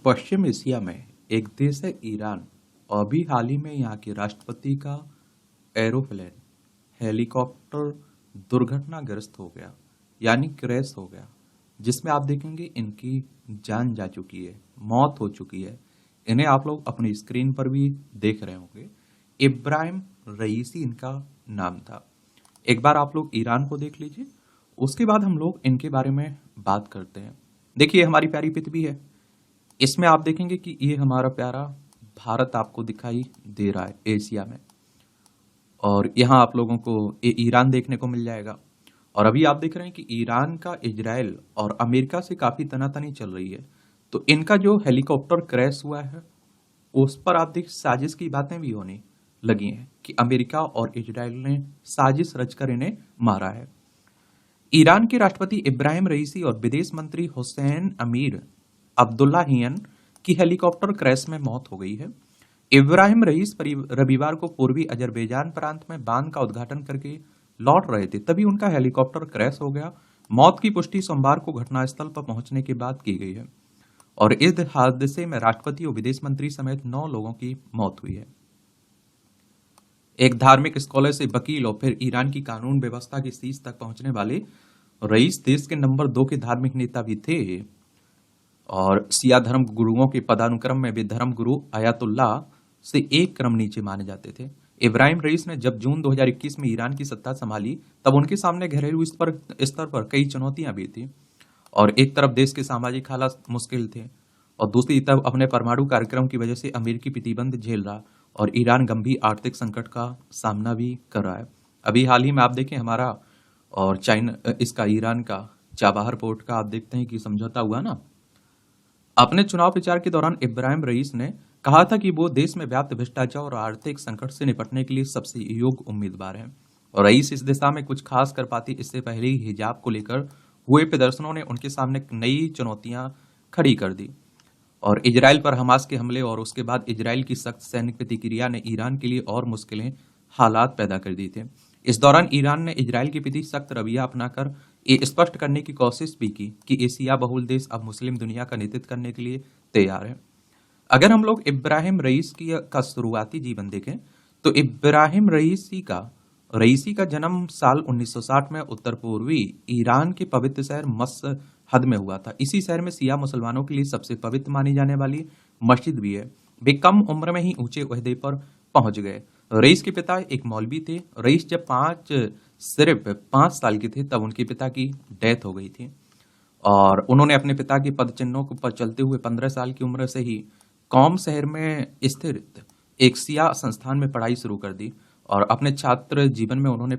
पश्चिम Asia में एक देश है ईरान। और अभी हाल ही में यहाँ के राष्ट्रपति का एरोप्लेन हेलीकॉप्टर दुर्घटनाग्रस्त हो गया, यानी क्रैश हो गया, जिसमें आप देखेंगे इनकी जान जा चुकी है, मौत हो चुकी है। इन्हें आप लोग अपनी स्क्रीन पर भी देख रहे होंगे। इब्राहिम रईसी इनका नाम था। एक बार आप लोग ईरान को देख लीजिए, उसके बाद हम लोग इनके बारे में बात करते हैं। देखिए हमारी प्यारी पृथ्वी है, इसमें आप देखेंगे कि ये हमारा प्यारा भारत आपको दिखाई दे रहा है एशिया में, और यहाँ आप लोगों को ये ईरान देखने को मिल जाएगा। और अभी आप देख रहे हैं कि ईरान का इजराइल और अमेरिका से काफी तनातनी चल रही है। तो इनका जो हेलीकॉप्टर क्रैश हुआ है उस पर आप देख साजिश की बातें भी होने लगी हैं कि अमेरिका और इजराइल ने साजिश रचकर इन्हें मारा है। ईरान के राष्ट्रपति इब्राहिम रईसी और विदेश मंत्री हुसैन अमीर अब्दुल्लाहियन की हेलीकॉप्टर क्रैश में मौत हो गई है। इब्राहिम रईस रविवार को पूर्वी अजरबैजान प्रांत में बांध का उद्घाटन करके लौट रहे थे, तभी उनका हेलीकॉप्टर क्रैश हो गया। मौत की पुष्टि सोमवार को घटनास्थल पर पहुंचने के बाद की गई है और इस हादसे में राष्ट्रपति और विदेश मंत्री समेत 9 लोगों की मौत हुई है। एक धार्मिक स्कॉलर से वकील और फिर ईरान की कानून व्यवस्था की शीर्ष तक पहुंचने वाले रईस देश के नंबर 2 के धार्मिक नेता भी थे और शिया धर्म गुरुओं के पदानुक्रम में वे धर्म गुरु आयतुल्लाह से एक क्रम नीचे माने जाते थे। इब्राहिम रईस ने जब जून 2021 में ईरान की सत्ता संभाली तब उनके सामने घरेलू स्तर पर कई चुनौतियां भी थी। और एक तरफ देश के सामाजिक हालात मुश्किल थे और दूसरी तरफ अपने परमाणु कार्यक्रम की वजह से अमेरिकी प्रतिबंध झेल रहा और ईरान गंभीर आर्थिक संकट का सामना भी कर रहा है। अभी हाल ही में आप देखें हमारा और चाइना इसका ईरान का चाबहार पोर्ट का आप देखते हैं कि समझौता हुआ ना। अपने चुनाव प्रचार के दौरान इब्राहिम रईस ने कहा था कि वो देश में व्याप्त भ्रष्टाचार और आर्थिक संकट से निपटने के लिए सबसे योग्य उम्मीदवार हैं। और रईस इस दिशा में कुछ खास कर पाती, इससे पहले ही हिजाब को लेकर हुए प्रदर्शनों ने उनके सामने नई चुनौतियां खड़ी कर दी। और इजराइल पर हमास के हमले और उसके बाद इजराइल की सख्त सैनिक प्रतिक्रिया ने ईरान के लिए और मुश्किलें हालात पैदा कर दी थे। इस दौरान ईरान ने इजराइल के प्रति सख्त रवैया अपनाकर ये स्पष्ट करने की कोशिश भी की कि एशिया बहुल देश अब मुस्लिम दुनिया का नेतृत्व करने के लिए तैयार है। अगर हम लोग इब्राहिम रईस का शुरुआती जीवन देखें तो इब्राहिम रईसी का जन्म साल 1960 में उत्तर पूर्वी ईरान के पवित्र शहर मशहद में हुआ था। इसी शहर में शिया मुसलमानों के लिए सबसे पवित्र मानी जाने वाली मस्जिद भी है। वे कम उम्र में ही ऊंचे ओहदे पर पहुंच गए। रईस के पिता एक मौलवी थे। रईस जब सिर्फ 5 साल के थे तब उनके पिता की डेथ हो गई थी और उन्होंने अपने पिता के पद चिन्हों पर चलते हुए 15 साल की उम्र से ही कौम शहर में स्थित एक शिया संस्थान में पढ़ाई शुरू कर दी और अपने छात्र जीवन में उन्होंने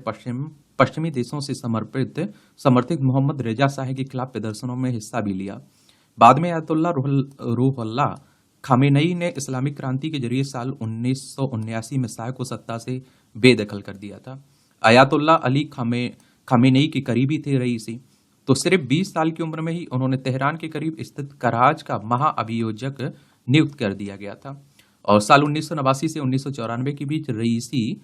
पश्चिमी देशों से समर्थित मोहम्मद रेजा शाह के खिलाफ प्रदर्शनों में हिस्सा भी लिया। बाद में आयतुल्लाह रूहुल्लाह खामेनेई ने इस्लामिक क्रांति के जरिए साल 1979 में शाह को सत्ता से बेदखल कर दिया था। आयतुल्लाह अली खामेनेई के करीबी थे रईसी। तो सिर्फ 20 साल की उम्र में ही उन्होंने तेहरान के करीब स्थित कराज का महाअभियोजक नियुक्त कर दिया गया था और साल 1989 से 1994 के बीच रईसी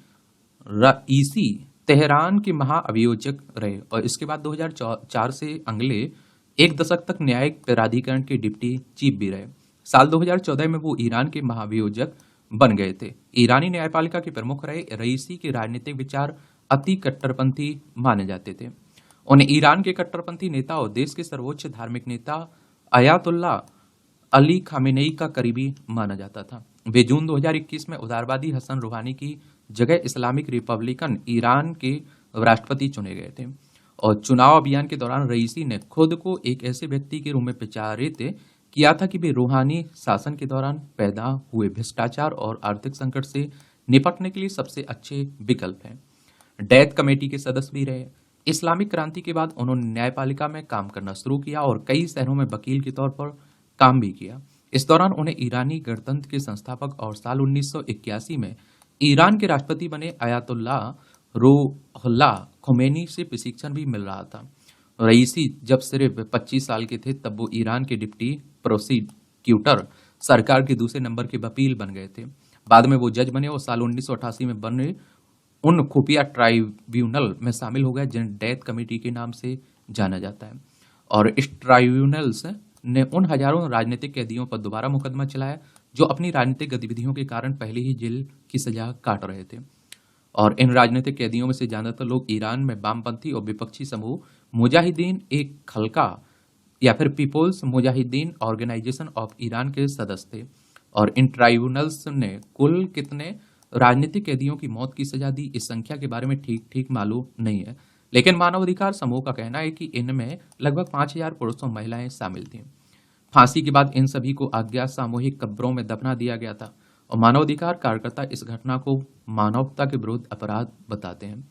तेहरान के महाअभियोजक रहे और इसके बाद 2004 से अगले 1 दशक तक न्यायिक प्राधिकरण के डिप्टी चीफ भी रहे। साल 2014 में वो ईरान के महाअभियोजक बन गए थे। ईरानी न्यायपालिका के प्रमुख रहे। रईसी के राजनीतिक विचार अति कट्टरपंथी माने जाते थे। उन्हें ईरान के कट्टरपंथी नेता और देश के सर्वोच्च धार्मिक नेता आयतुल्लाह अली खामेनेई का करीबी माना जाता था। वे जून 2021 में उदारवादी हसन रूहानी की जगह इस्लामिक रिपब्लिकन ईरान के राष्ट्रपति चुने गए थे और चुनाव अभियान के दौरान रईसी ने खुद को एक ऐसे व्यक्ति के रूप में प्रचारित किया था कि वे रूहानी शासन के दौरान पैदा हुए भ्रष्टाचार और आर्थिक संकट से निपटने के लिए सबसे अच्छे विकल्प हैं। डेथ कमेटी के सदस्य भी रहे। इस्लामिक क्रांति के बाद उन्होंने न्यायपालिका में काम करना शुरू किया और कई शहरों में वकील के तौर पर काम भी किया। इस दौरान उन्हें ईरानी गणतंत्र के संस्थापक और साल 1981 में ईरान के राष्ट्रपति बने आयतुल्लाह रूहुल्लाह खोमेनी से प्रशिक्षण भी मिल रहा था। रईसी जब सिर्फ 25 साल के थे तब वो ईरान के डिप्टी प्रोसिक्यूटर सरकार के दूसरे नंबर के वकील बन गए थे। बाद में वो जज बने और साल 1988 में बने उन खुफिया ट्राइब्यूनल में शामिल हो गए जिन्हें डेथ कमेटी के नाम से जाना जाता है। और इस ट्राइब्यूनल ने उन हजारों राजनीतिक कैदियों पर दोबारा मुकदमा चलाया जो अपनी राजनीतिक गतिविधियों के कारण पहले ही जेल की सजा काट रहे थे। और इन राजनीतिक कैदियों में से ज्यादातर लोग ईरान में वामपंथी और विपक्षी समूह मुजाहिदीन एक खलका या फिर People's Mujahedin Organization of Iran के सदस्य थे। और इन ट्राइब्यूनल्स ने कुल कितने राजनीतिक कैदियों की मौत की सजा दी, इस संख्या के बारे में ठीक ठीक मालूम नहीं है, लेकिन मानवाधिकार समूह का कहना है कि इनमें लगभग 5,000 पुरुष और महिलाएं शामिल थीं। फांसी के बाद इन सभी को अज्ञात सामूहिक कब्रों में दफना दिया गया था और मानवाधिकार कार्यकर्ता इस घटना को मानवता के विरुद्ध अपराध बताते हैं।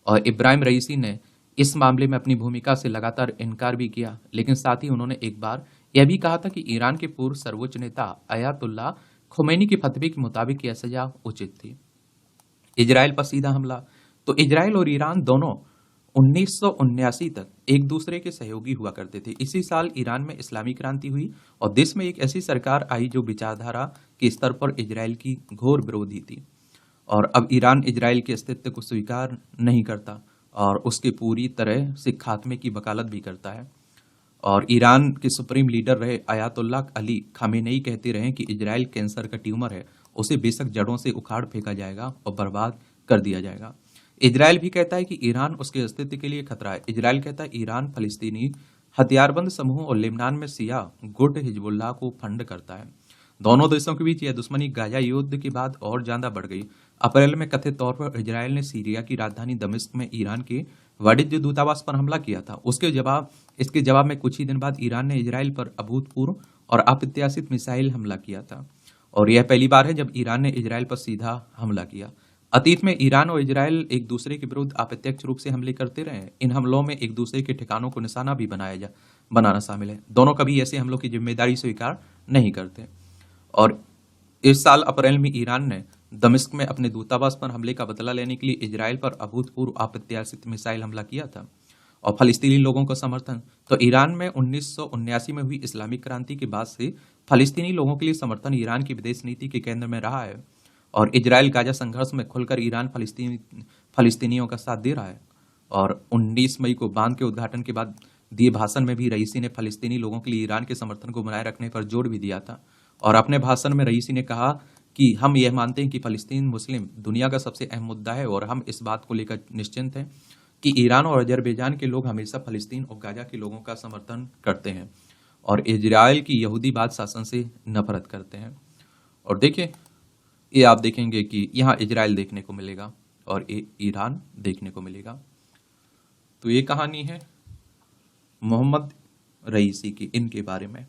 और इब्राहिम रईसी ने इस मामले में अपनी भूमिका से लगातार इनकार भी किया, लेकिन साथ ही उन्होंने एक बार यह भी कहा था कि ईरान के पूर्व सर्वोच्च नेता अयातुल्ला खुमैनी के फतवे के मुताबिक यह सजा उचित थी। इजराइल पर सीधा हमला। तो इजराइल और ईरान दोनों 1979 तक एक दूसरे के सहयोगी हुआ करते थे। इसी साल ईरान में इस्लामी क्रांति हुई और देश में एक ऐसी सरकार आई जो विचारधारा के स्तर पर इजराइल की घोर विरोधी थी। और अब ईरान इजराइल के अस्तित्व को स्वीकार नहीं करता और उसके पूरी तरह से खात्मे की वकालत भी करता है। और ईरान के सुप्रीम लीडर रहे अयातुल्ला अली खामेनेई कहते रहे कि इजराइल कैंसर का ट्यूमर है, उसे बेशक जड़ों से उखाड़ फेंका जाएगा और बर्बाद कर दिया जाएगा। इजराइल भी कहता है कि ईरान उसके अस्तित्व के लिए खतरा है। इजराइल कहता है ईरान फलस्तीनी हथियारबंद समूहों और लेबनान में सिया गुट हिजबुल्लाह को फंड करता है। दोनों देशों के बीच यह दुश्मनी गाजा युद्ध के बाद और ज्यादा बढ़ गई। अप्रैल में कथित तौर पर इजराइल ने सीरिया की राजधानी दमिश्क में ईरान के वाणिज्य दूतावास पर हमला किया था। इसके जवाब में कुछ ही दिन बाद ईरान ने इजराइल पर अभूतपूर्व और अप्रत्याशित मिसाइल हमला किया था। और यह पहली बार है जब ईरान ने इजराइल पर सीधा हमला किया। अतीत में ईरान और इजराइल एक दूसरे के विरुद्ध अप्रत्यक्ष रूप से हमले करते रहे हैं। इन हमलों में एक दूसरे के ठिकानों को निशाना भी बनाना शामिल है। दोनों कभी ऐसे हमलों की जिम्मेदारी स्वीकार नहीं करते। और इस साल अप्रैल में ईरान ने दमिश्क में अपने दूतावास पर हमले का बदला लेने के लिए इजराइल पर अभूतपूर्व अप्रत्याशित मिसाइल हमला किया था। और फलस्तीनी लोगों का समर्थन। तो ईरान में 1979 में हुई इस्लामिक क्रांति के बाद से फलस्तीनी लोगों के लिए समर्थन ईरान की विदेश नीति के केंद्र में रहा है। और इजराइल गाजा संघर्ष में खुलकर ईरान फलस्तीनियों का साथ दे रहा है। और 19 मई को बांध के उद्घाटन के बाद दिए भाषण में भी रईसी ने फलस्तीनी लोगों के लिए ईरान के समर्थन को बनाए रखने पर जोर भी दिया था। और अपने भाषण में रईसी ने कहा कि हम यह मानते हैं कि फलस्तीन मुस्लिम दुनिया का सबसे अहम मुद्दा है और हम इस बात को लेकर निश्चिंत हैं कि ईरान और अजरबैजान के लोग हमेशा फलस्तीन और गाजा के लोगों का समर्थन करते हैं और इजराइल की यहूदीवाद शासन से नफरत करते हैं। और देखिए, ये आप देखेंगे कि यहाँ इजराइल देखने को मिलेगा और ईरान देखने को मिलेगा। तो ये कहानी है मोहम्मद रईसी की, इनके बारे में।